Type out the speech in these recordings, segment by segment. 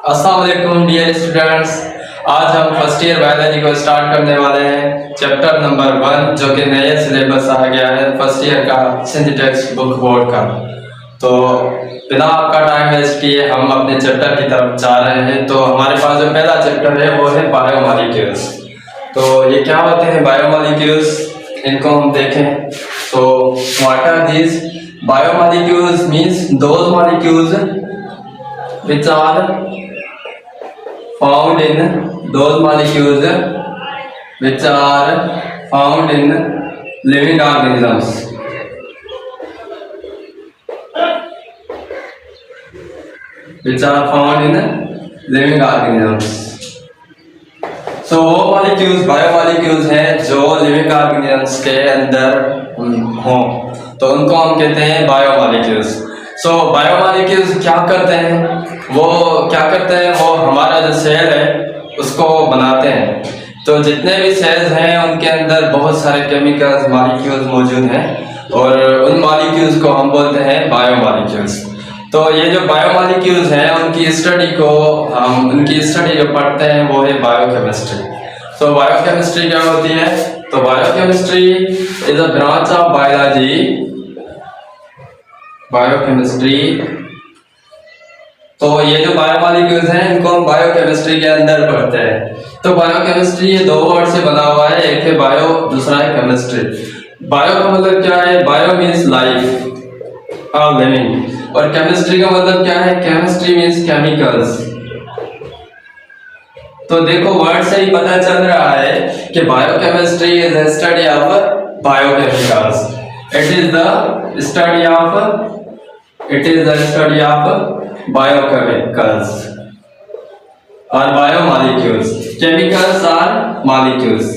अस्सलाम वालेकुम dear students. आज हम फर्स्ट ईयर बायोलॉजी को स्टार्ट करने वाले हैं। चैप्टर नंबर 1 जो कि नया सिलेबस आ गया है फर्स्ट ईयर का सिंथेटिक्स बुक बोर्ड का। तो बिना आपका टाइम वेस्ट किए हम अपने चैप्टर की तरफ जा रहे हैं। तो हमारे पास जो पहला चैप्टर है वो है बायोमॉलिक्यूल्स। तो ये क्या होते हैं बायोमॉलिक्यूल्स, इनको हम देखें। तो what are these biomolecules? Means those molecules which are found in those molecules which are found in living organisms. Which are found in living organisms. So वो मॉलिक्यूल्स बायोमॉलिक्यूल्स हैं जो लिविंग ऑर्गेनिजम्स के अंदर हों, तो उनको हम कहते हैं बायोमॉलिक्यूल्स। सो बायोमॉलिक्यूल्स क्या करते हैं? वो हमारा जो सेल है उसको बनाते हैं। तो जितने भी सेल्स हैं उनके अंदर बहुत सारे केमिकल्स मॉलिक्यूल्स मौजूद हैं और उन मॉलिक्यूल्स को हम बोलते हैं बायोमॉलिक्यूल्स। तो ये जो बायोमॉलिक्यूल्स हैं उनकी स्टडी जो पढ़ते हैं वो है बायोकेमिस्ट्री। तो बायोकेमिस्ट्री क्या होती है? तो biochemistry is a branch of biology. Biochemistry, तो ये जो बायोमॉलिक्यूल्स हैं इनको हम बायोकेमिस्ट्री के अंदर पढ़ते हैं। तो बायोकेमिस्ट्री ये दो वर्ड से बना हुआ है, एक है बायो, दूसरा है केमिस्ट्री। बायो का मतलब क्या है? बायो मीन्स लाइफ और लिविंग, और केमिस्ट्री का मतलब क्या है? Chemistry means chemicals. तो देखो वर्ड से ही पता चल रहा है कि biochemistry is the study of biochemicals. It is the study of biochemicals or biomolecules. Chemicals are molecules.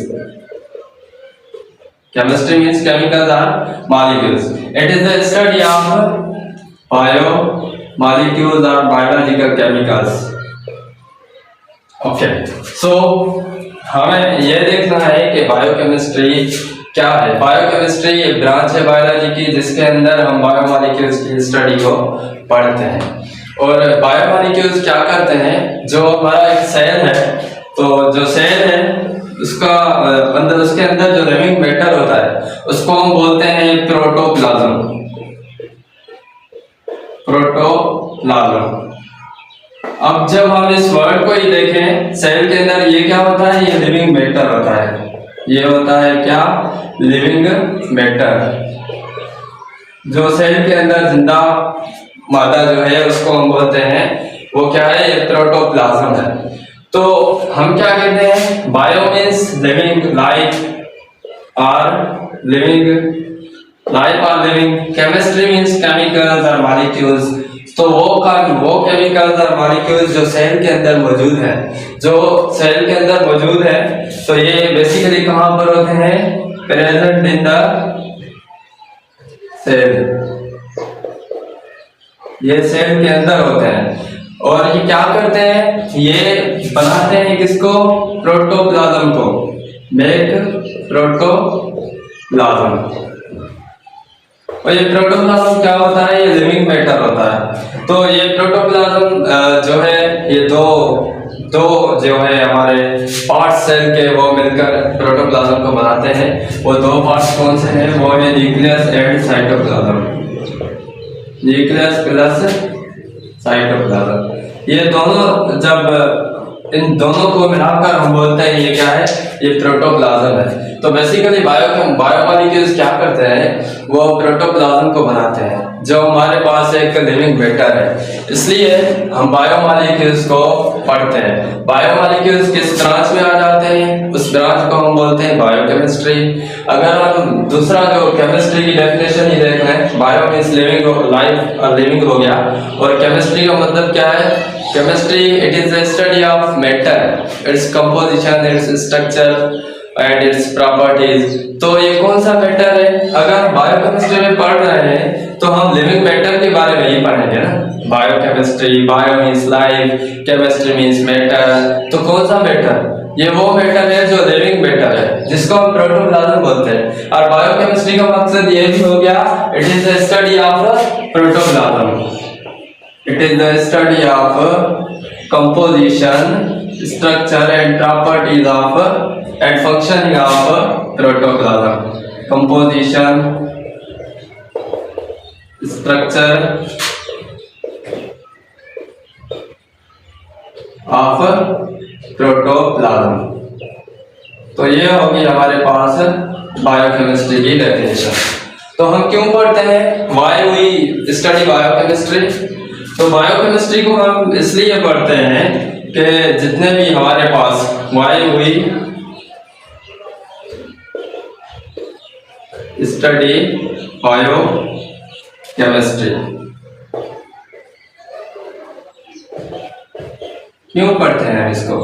Chemistry means chemicals are molecules. It is the study of biomolecules or biological chemicals. Okay. So हमें यह देखना है कि biochemistry क्या है। Biochemistry एक branch है biology की जिसके अंदर हम बायोमॉलिक्यूल्स की स्टडी को पढ़ते हैं। और बायोमॉलिक्यूल्स क्या करते हैं? जो हमारा एक सेल है, तो जो सेल है उसका उसके अंदर जो लिविंग मैटर होता है उसको हम बोलते हैं प्रोटोप्लाज्म। अब जब हम इस वर्ड को ही देखें, सेल के अंदर ये क्या होता है? ये लिविंग मैटर होता है। ये होता है क्या? Living matter. जो सेल के अंदर जिंदा मादा जो है उसको हम बोलते हैं, वो क्या है? ये प्रोटोप्लाज्म है। तो हम क्या कहते हैं? बायो मीन्स लिविंग, लाइफ और लिविंग। केमिस्ट्री मीन्स केमिकल्स और मॉलिक्यूल्स। तो वो केमिकल्स और मॉलिक्यूल्स जो सेल के अंदर मौजूद है, तो ये बेसिकली कहाँ पर होते हैं? Present in the cell. ये सेल के अंदर होते हैं और ये क्या करते हैं? ये बनाते हैं किसको? प्रोटोप्लाज्म को। Make protoplasm. और ये प्रोटोप्लाज्म क्या होता है? ये लिविंग मैटर होता है। तो ये प्रोटोप्लाज्म जो है, ये दो जो है हमारे पार्ट्स सेल के, वो मिलकर प्रोटोप्लाज्म को बनाते हैं। वो दो पार्ट्स कौन से हैं? वो है nucleus and cytoplasm. Nucleus plus cytoplasm. ये दोनों, जब इन दोनों को मिलाकर हम बोलते हैं ये क्या है? ये प्रोटोप्लाज्म है। तो बेसिकली बायोमॉलिक्यूल्स क्या करते हैं? वो प्रोटोप्लाज्म को बनाते हैं जो हमारे पास एक लिविंग मैटर है। इसलिए हम बायोमॉलिक्यूल्स को पढ़ते हैं। बायोमॉलिक्यूल्स किस ब्रांच में आ जाते हैं? उस ब्रांच को हम बोलते हैं बायोकेमिस्ट्री। अगर हम दूसरा जो केमिस्ट्री की डेफिनेशन ही देख लें, बायो मीन्स लिविंग, लाइफ और लिविंग हो गया, और केमिस्ट्री का मतलब क्या है? Chemistry it is the study of matter, its composition, its structure and its properties. तो ये कौन सा मैटर है? अगर बायोकेमिस्ट्री में पढ़ रहे हैं तो हम लिविंग मैटर के बारे में ही पढ़ेंगे ना। Biochemistry, bio means life, chemistry means matter. तो कौन सा मैटर? ये वो मैटर है जो लिविंग मैटर है, जिसको हम प्रोटोप्लाज्म बोलते हैं। और बायोकेमिस्ट्री का मकसद ये भी हो गया, it is the study of protoplasm. It is the study of composition, structure and properties of and functioning of protoplasm. Composition, structure of protoplasm. तो ये होगी हमारे पास बायोकेमिस्ट्री की डेफिनेशन। तो हम क्यों पढ़ते हैं, व्हाई वी स्टडी बायोकेमिस्ट्री? तो बायोकेमिस्ट्री को हम इसलिए पढ़ते हैं कि जितने भी हमारे पास व्हाई वी स्टडी बायोकेमिस्ट्री, क्यों पढ़ते हैं हम इसको?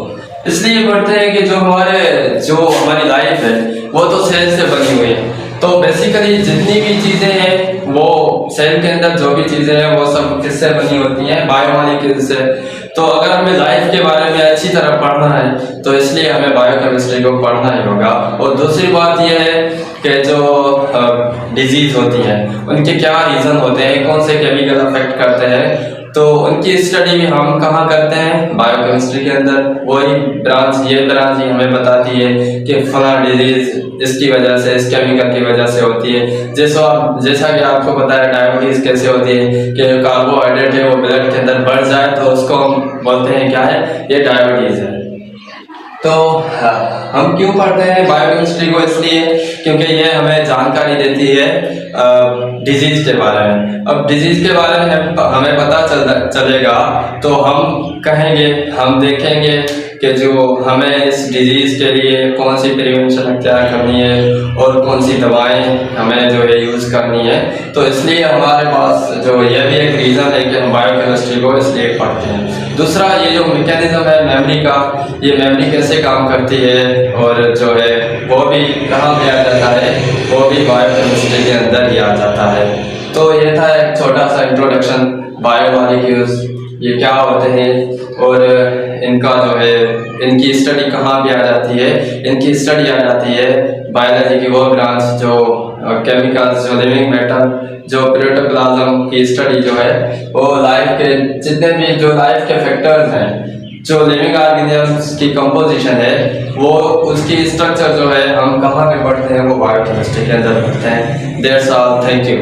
इसलिए पढ़ते हैं कि जो हमारी लाइफ है वो तो सेल से बनी हुई है। तो बेसिकली जितनी भी चीज़ें हैं वो सेल के अंदर जो भी चीज़ें हैं वो सब किससे बनी होती हैं, बायोमॉलिक्यूल्स से। तो अगर हमें लाइफ के बारे में अच्छी तरह पढ़ना है तो इसलिए हमें बायोकेमिस्ट्री को पढ़ना ही होगा। और दूसरी बात यह है कि जो डिजीज़ होती हैं उनके क्या रीज़न होते हैं, कौन से केमिकल अफेक्ट करते हैं, तो उनकी स्टडी भी हम कहाँ करते हैं, बायोकेमिस्ट्री के अंदर। वही ब्रांच, ये ब्रांच ही हमें बताती है कि फला डिजीज इसकी वजह से, इस केमिकल की वजह से होती है। जैसा कि आपको पता है डायबिटीज कैसे होती है कि कार्बोहाइड्रेट है वो ब्लड के अंदर बढ़ जाए तो उसको हम बोलते हैं क्या है, ये डायबिटीज है। तो हम क्यों पढ़ते हैं बायोकेमिस्ट्री को? इसलिए क्योंकि ये हमें जानकारी देती है डिजीज के बारे में। अब डिजीज के बारे में हमें पता चलेगा तो हम कहेंगे, हम देखेंगे कि जो हमें इस डिजीज के लिए कौन सी प्रिवेंशन अख्तियार करनी है और कौन सी दवाएं हमें जो है यूज़ करनी है। तो इसलिए हमारे पास जो ये भी एक रीज़न है कि हम बायोकेमिस्ट्री को इसलिए पढ़ते हैं। दूसरा, ये जो मैकेनिज्म है मेमोरी का, ये मेमोरी कैसे काम करती है और जो है वो भी कहाँ पे आ जाता है, वो भी बायोकेमिस्ट्री के अंदर ही आ जाता है। तो ये था एक छोटा सा इंट्रोडक्शन बायोमॉलिक्यूल्स, ये क्या होते हैं और इनका जो है इनकी स्टडी कहाँ भी आ जाती है। इनकी स्टडी आ जाती है बायोलॉजी की वो ब्रांच जो केमिकल्स, जो लिविंग मैटर, जो प्रोटोप्लाज्म की स्टडी जो है वो लाइफ के जितने भी जो लाइफ के फैक्टर्स हैं, जो लिविंग ऑर्गेनिजम्स की कंपोजिशन है वो उसकी स्ट्रक्चर जो है हम कहाँ पे पढ़ते हैं, वो बायोकेमिस्ट्री के अंदर पढ़ते हैं। That's all, thank you.